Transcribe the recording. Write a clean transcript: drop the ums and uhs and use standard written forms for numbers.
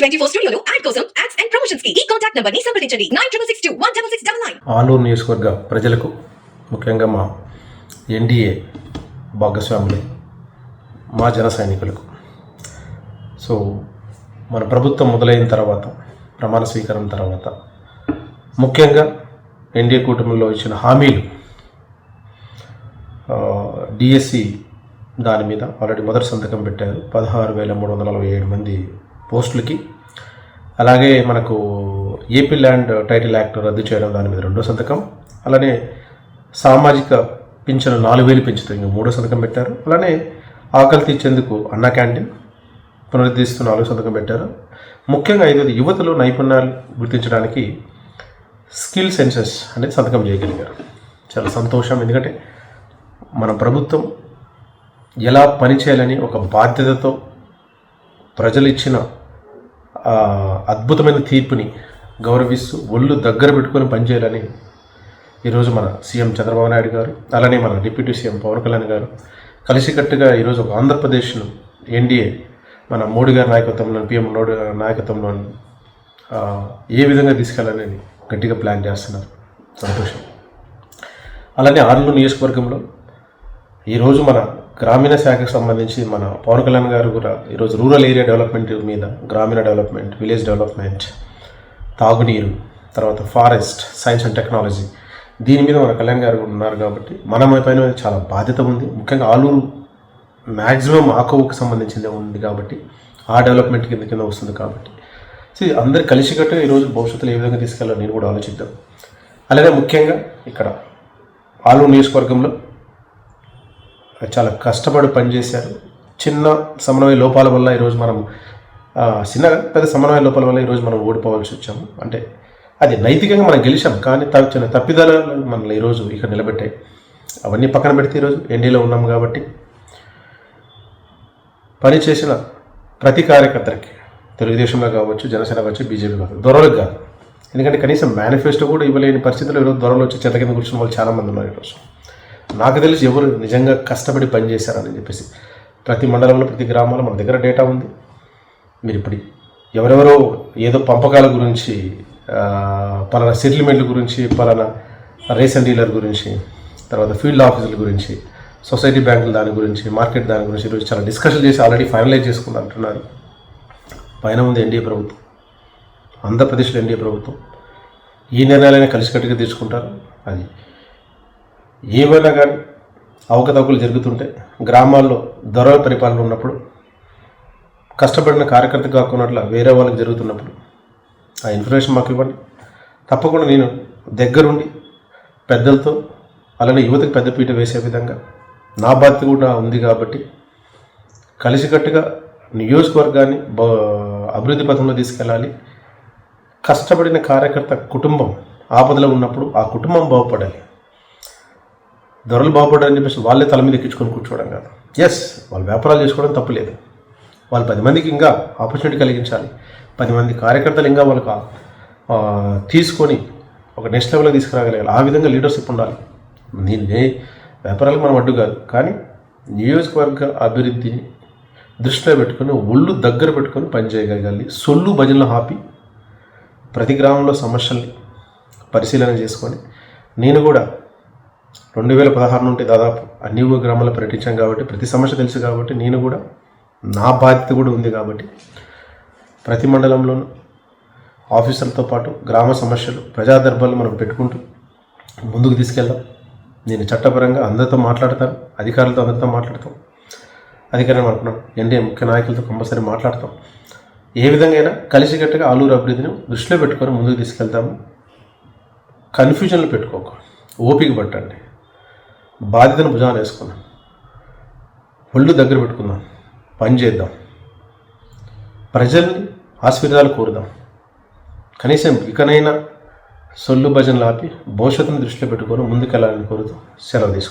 24 స్టూడియోలో యాడ్ కోసం ads and promotions కి ఈ కాంటాక్ట్ నంబర్ ని సంప్రదించండి 9662166699. ఆలూరు నియోజకవర్గ ప్రజలకు, ముఖ్యంగా మా ఎన్డీఏ భాగస్వాములు, మా జన సైనికులకు, సో మన ప్రభుత్వం మొదలైన తర్వాత, ప్రమాణ స్వీకారం తర్వాత, ముఖ్యంగా ఎన్డీఏ కూటమిలో ఇచ్చిన హామీలు, డిఎస్సి దాని మీద ఆల్రెడీ మొదటి సంతకం పెట్టారు 16,347 మంది పోస్టులకి. అలాగే మనకు ఏపీ ల్యాండ్ టైటిల్ యాక్ట్ రద్దు చేయడం దాని మీద రెండో సంతకం. అలానే సామాజిక పింఛను 4,000 పెంచుతూ ఇంకా మూడో సంతకం పెట్టారు. అలానే ఆకలి తీర్చేందుకు అన్నా క్యాంటీన్ పునరుద్ధరిస్తూ 4వ సంతకం పెట్టారు. ముఖ్యంగా 5 యువతలో నైపుణ్యాలు గుర్తించడానికి స్కిల్ సెన్సెస్ అనేది సంతకం చేయగలిగారు. చాలా సంతోషం. ఎందుకంటే మన ప్రభుత్వం ఎలా పనిచేయాలని ఒక బాధ్యతతో ప్రజలు ఇచ్చిన అద్భుతమైన తీర్పుని గౌరవిస్తూ ఒళ్ళు దగ్గర పెట్టుకొని పనిచేయాలని ఈరోజు మన సీఎం చంద్రబాబు నాయుడు గారు, అలానే మన డిప్యూటీ సీఎం పవన్ కళ్యాణ్ గారు కలిసికట్టుగా ఈరోజు ఒక ఆంధ్రప్రదేశ్ను ఎన్డీఏ మన మోడీ గారి నాయకత్వంలో, పిఎం మోడీ నాయకత్వంలో ఏ విధంగా తీసుకెళ్ళాలని గట్టిగా ప్లాన్ చేస్తున్నారు. సంతోషం. అలానే ఆలూరు నియోజకవర్గంలో ఈరోజు మన గ్రామీణ శాఖకు సంబంధించి మన పవన్ కళ్యాణ్ గారు కూడా ఈరోజు రూరల్ ఏరియా డెవలప్మెంట్ మీద, గ్రామీణ డెవలప్మెంట్, విలేజ్ డెవలప్మెంట్, తాగునీరు, తర్వాత ఫారెస్ట్, సైన్స్ అండ్ టెక్నాలజీ, దీని మీద మన కళ్యాణ్ గారు ఉన్నారు కాబట్టి మన పైన చాలా బాధ్యత ఉంది. ముఖ్యంగా ఆలూరు మ్యాక్సిమం ఆకోవుకు సంబంధించిందే ఉంది కాబట్టి ఆ డెవలప్మెంట్ కింద వస్తుంది కాబట్టి అందరు కలిసికట్టుగా ఈరోజు భవిష్యత్తులో ఏ విధంగా తీసుకెళ్ళాలో నేను కూడా ఆలోచిద్దాం. అలాగే ముఖ్యంగా ఇక్కడ ఆలూరు నియోజకవర్గంలో చాలా కష్టపడి పనిచేశారు. చిన్న సమన్వయ లోపాల వల్ల ఈరోజు మనం చిన్నగా పెద్ద సమన్వయ లోపాల వల్ల ఈరోజు మనం ఓడిపోవాల్సి వచ్చాము. అంటే అది నైతికంగా మనం గెలిచాం, కానీ చిన్న తప్పిదాలు మనల్ని ఈరోజు ఇక్కడ నిలబెట్టాయి. అవన్నీ పక్కన పెడితే ఈరోజు ఎన్డీఏలో ఉన్నాం కాబట్టి పనిచేసిన ప్రతి కార్యకర్తకి, తెలుగుదేశంలో కావచ్చు, జనసేన కావచ్చు, బీజేపీ కావచ్చు, దొరలకు కాదు. ఎందుకంటే కనీసం మేనిఫెస్టో కూడా ఇవ్వలేని పరిస్థితుల్లో ఈరోజు దొరలు వచ్చి చెత్త కింద కూర్చున్న వాళ్ళు చాలామంది ఉన్నారు. ఈరోజు నాకు తెలిసి ఎవరు నిజంగా కష్టపడి పనిచేశారని చెప్పేసి ప్రతి మండలంలో, ప్రతి గ్రామంలో మన దగ్గర డేటా ఉంది. మీరు ఇప్పుడు ఎవరెవరో ఏదో పంపకాల గురించి, పలానా సెటిల్మెంట్ల గురించి, పలానా రేషన్ డీలర్ గురించి, తర్వాత ఫీల్డ్ ఆఫీసుల గురించి, సొసైటీ బ్యాంకుల దాని గురించి, మార్కెట్ దాని గురించి ఈరోజు చాలా డిస్కషన్ చేసి ఆల్రెడీ ఫైనలైజ్ చేసుకుని అంటున్నారు. పైన ఉంది ఎన్డీఏ ప్రభుత్వం, ఆంధ్రప్రదేశ్లో ఎన్డీఏ ప్రభుత్వం. ఈ నిర్ణయాలైనా కలిసికట్టుగా తీసుకుంటారు. అది ఏమైనా కానీ అవకతవకలు జరుగుతుంటే, గ్రామాల్లో దొరల పరిపాలన ఉన్నప్పుడు, కష్టపడిన కార్యకర్త కాకున్నట్ల వేరే వాళ్ళకి జరుగుతున్నప్పుడు ఆ ఇన్ఫర్మేషన్ మాకు ఇవ్వండి. తప్పకుండా నేను దగ్గరుండి పెద్దలతో, అలానే యువతకు పెద్దపీట వేసే విధంగా నా బాధ్యత కూడా ఉంది కాబట్టి కలిసికట్టుగా నియోజకవర్గాన్ని అభివృద్ధి పథంలో తీసుకెళ్ళాలి. కష్టపడిన కార్యకర్త కుటుంబం ఆపదలో ఉన్నప్పుడు ఆ కుటుంబం బాగుపడాలి. దొరలు బాగుపడాలని చెప్పేసి వాళ్ళే తల మీద ఎక్కించుకొని కూర్చోవడం కాదు. ఎస్, వాళ్ళు వ్యాపారాలు చేసుకోవడం తప్పులేదు. వాళ్ళు 10 మందికి ఇంకా ఆపర్చునిటీ కలిగించాలి. 10 మంది కార్యకర్తలు ఇంకా వాళ్ళకి తీసుకొని ఒక నెక్స్ట్ లెవెల్కి తీసుకురాగలగాలి. ఆ విధంగా లీడర్షిప్ ఉండాలి. దీన్ని వ్యాపారాలకు మనం అడ్డు కాదు, కానీ నియోజకవర్గ అభివృద్ధిని దృష్టిలో పెట్టుకొని, ఒళ్ళు దగ్గర పెట్టుకొని పనిచేయగలగాలి. సొల్లు భజనలు ఆపి ప్రతి గ్రామంలో సమస్యల్ని పరిశీలన చేసుకొని, నేను కూడా 2016 నుండి దాదాపు అన్ని గ్రామాల్లో పర్యటించాం కాబట్టి ప్రతి సమస్య తెలుసు కాబట్టి నేను కూడా నా బాధ్యత కూడా ఉంది కాబట్టి ప్రతి మండలంలోనూ ఆఫీసర్లతో పాటు గ్రామ సమస్యలు, ప్రజా దర్బార్లు మనం పెట్టుకుంటూ ముందుకు తీసుకెళ్దాం. నేను చట్టపరంగా అందరితో మాట్లాడతాను, అధికారులతో అందరితో మాట్లాడతాం, అధికారులు అనుకున్నాం, ఎన్డీఏ ముఖ్య నాయకులతో కంపల్సరీ మాట్లాడతాం. ఏ విధంగా అయినా కలిసికట్టుగా ఆలూరు అభివృద్ధిని దృష్టిలో పెట్టుకొని ముందుకు తీసుకెళ్తాము. కన్ఫ్యూజన్లు పెట్టుకోక ఓపిక పట్టండి, బాధ్యతను భుజాన వేసుకుందాం, ఒళ్ళు దగ్గర పెట్టుకుందాం, పని చేద్దాం, ప్రజల్ని ఆశీర్వాదాలు కోరుదాం. కనీసం ఇకనైనా సొల్లు భజనలు ఆపి భవిష్యత్తును దృష్టిలో పెట్టుకొని ముందుకెళ్ళాలని కోరుతూ సెలవు తీసుకుంటాం.